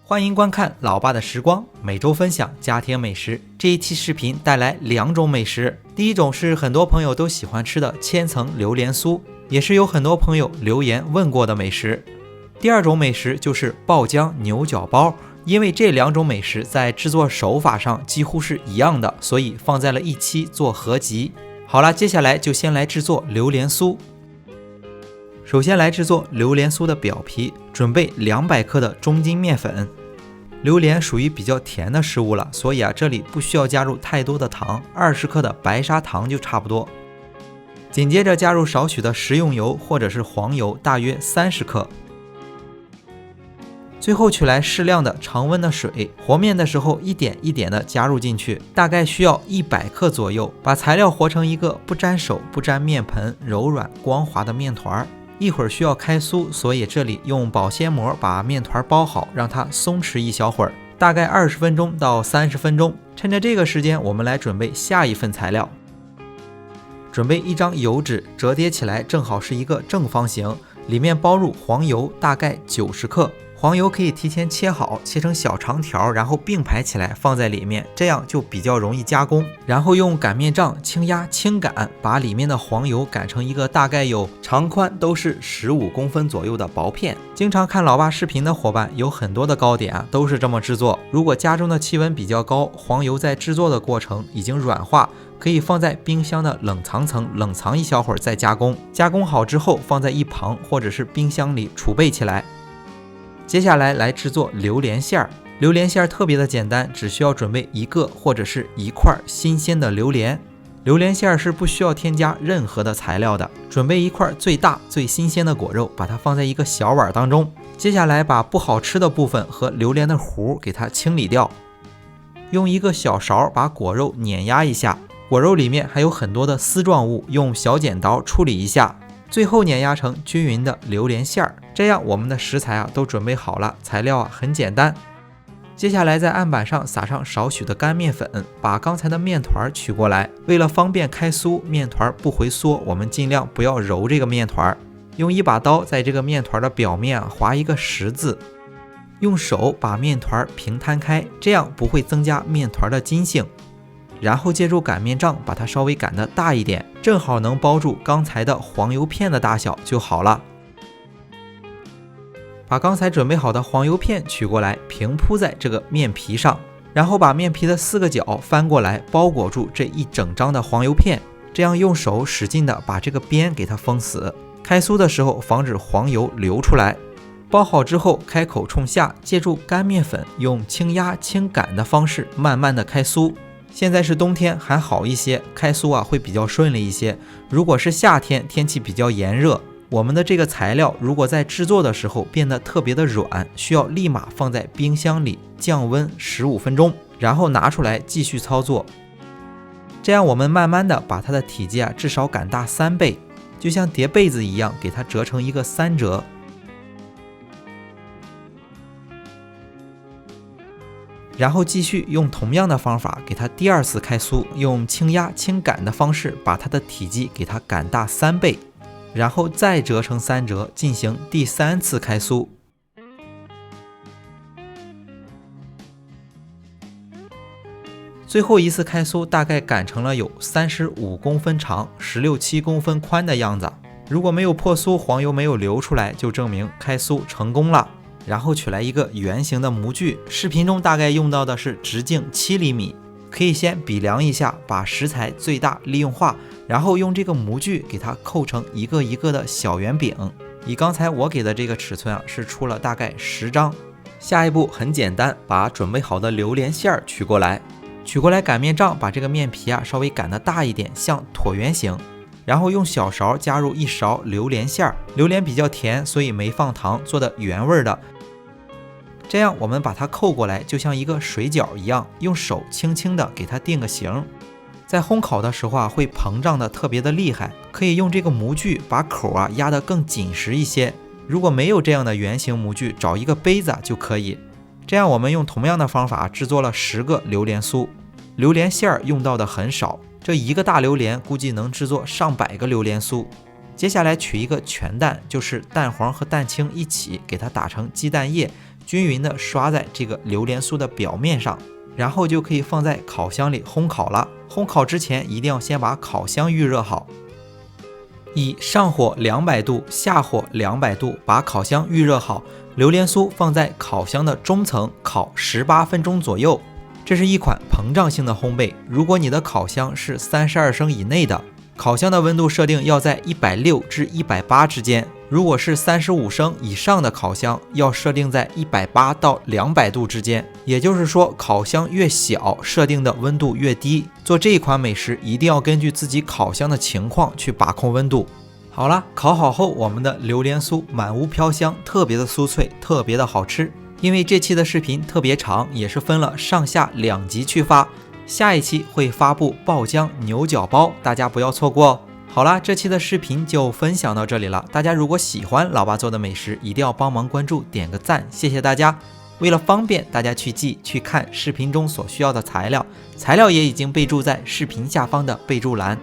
欢迎观看老爸的时光，每周分享家庭美食。这一期视频带来2种美食，第一种是很多朋友都喜欢吃的千层榴莲酥，也是有很多朋友留言问过的美食。第二种美食就是爆浆牛角包，因为这2种美食在制作手法上几乎是一样的，所以放在了一期做合集。好了，接下来就先来制作榴莲酥。首先来制作榴莲酥的表皮，准备200克的中筋面粉。榴莲属于比较甜的食物了，所以这里不需要加入太多的糖，20克的白砂糖就差不多。紧接着加入少许的食用油或者是黄油，大约30克。最后取来适量的常温的水，和面的时候一点一点的加入进去，大概需要100克左右。把材料和成一个不沾手不沾面盆、柔软光滑的面团。一会儿需要开酥，所以这里用保鲜膜把面团包好，让它松弛一小会儿，大概20分钟到30分钟。趁着这个时间，我们来准备下一份材料。准备一张油纸，折叠起来正好是一个正方形，里面包入黄油，大概90克。黄油可以提前切好，切成小长条，然后并排起来放在里面，这样就比较容易加工。然后用擀面杖轻压轻擀，把里面的黄油擀成一个大概有长宽都是15公分左右的薄片。经常看老爸视频的伙伴，有很多的糕点都是这么制作。如果家中的气温比较高，黄油在制作的过程已经软化，可以放在冰箱的冷藏层冷藏一小会儿再加工。加工好之后放在一旁，或者是冰箱里储备起来。接下来来制作榴莲馅儿。榴莲馅儿特别的简单，只需要准备1个或者是1块新鲜的榴莲。榴莲馅儿是不需要添加任何的材料的。准备1块最大最新鲜的果肉，把它放在一个小碗当中。接下来把不好吃的部分和榴莲的核给它清理掉。用一个小勺把果肉碾压一下，果肉里面还有很多的丝状物，用小剪刀处理一下。最后碾压成均匀的榴莲馅儿，这样我们的食材都准备好了，材料很简单。接下来在案板上撒上少许的干面粉，把刚才的面团取过来。为了方便开酥，面团不回缩，我们尽量不要揉这个面团。用一把刀在这个面团的表面划一个10字，用手把面团平摊开，这样不会增加面团的筋性。然后借助擀面杖把它稍微擀得大一点，正好能包住刚才的黄油片的大小就好了。把刚才准备好的黄油片取过来，平铺在这个面皮上，然后把面皮的4个角翻过来，包裹住这一整张的黄油片，这样用手使劲的把这个边给它封死，开酥的时候防止黄油流出来。包好之后开口冲下，借助干面粉用轻压轻擀的方式慢慢的开酥。现在是冬天还好一些，开酥会比较顺利一些。如果是夏天，天气比较炎热，我们的这个材料如果在制作的时候变得特别的软，需要立马放在冰箱里降温15分钟，然后拿出来继续操作。这样我们慢慢的把它的体积至少擀大3倍，就像叠被子一样，给它折成一个3折。然后继续用同样的方法给它第2次开酥，用轻压轻擀的方式把它的体积给它擀大3倍，然后再折成3折，进行第3次开酥。最后一次开酥大概擀成了有35公分长、16、17公分宽的样子。如果没有破酥，黄油没有流出来，就证明开酥成功了。然后取来一个圆形的模具，视频中大概用到的是直径7厘米，可以先比量一下，把食材最大利用化，然后用这个模具给它扣成一个一个的小圆饼。以刚才我给的这个尺寸是出了大概10张。下一步很简单，把准备好的榴莲馅儿取过来，擀面杖把这个面皮稍微擀得大一点，像椭圆形。然后用小勺加入1勺榴莲馅儿，榴莲比较甜，所以没放糖，做的原味的。这样我们把它扣过来，就像一个水饺一样，用手轻轻的给它定个形。在烘烤的时候会膨胀的特别的厉害，可以用这个模具把口压得更紧实一些。如果没有这样的圆形模具，找一个杯子就可以。这样我们用同样的方法制作了10个榴莲酥，榴莲馅儿用到的很少，这1个大榴莲估计能制作上百个榴莲酥。接下来取一个全蛋，就是蛋黄和蛋清一起给它打成鸡蛋液，均匀的刷在这个榴莲酥的表面上，然后就可以放在烤箱里烘烤了。烘烤之前一定要先把烤箱预热好，以上火200度、下火200度把烤箱预热好。榴莲酥放在烤箱的中层烤18分钟左右。这是一款膨胀性的烘焙，如果你的烤箱是32升以内的，烤箱的温度设定要在160至180之间。如果是35升以上的烤箱，要设定在180到200度之间。也就是说，烤箱越小，设定的温度越低。做这一款美食一定要根据自己烤箱的情况去把控温度。好了，烤好后，我们的榴莲酥满屋飘香，特别的酥脆，特别的好吃。因为这期的视频特别长，也是分了上下2集去发，下一期会发布爆浆牛角包，大家不要错过哦。好啦，这期的视频就分享到这里了。大家如果喜欢老爸做的美食，一定要帮忙关注、点个赞，谢谢大家。为了方便大家去记、去看视频中所需要的材料，材料也已经备注在视频下方的备注栏。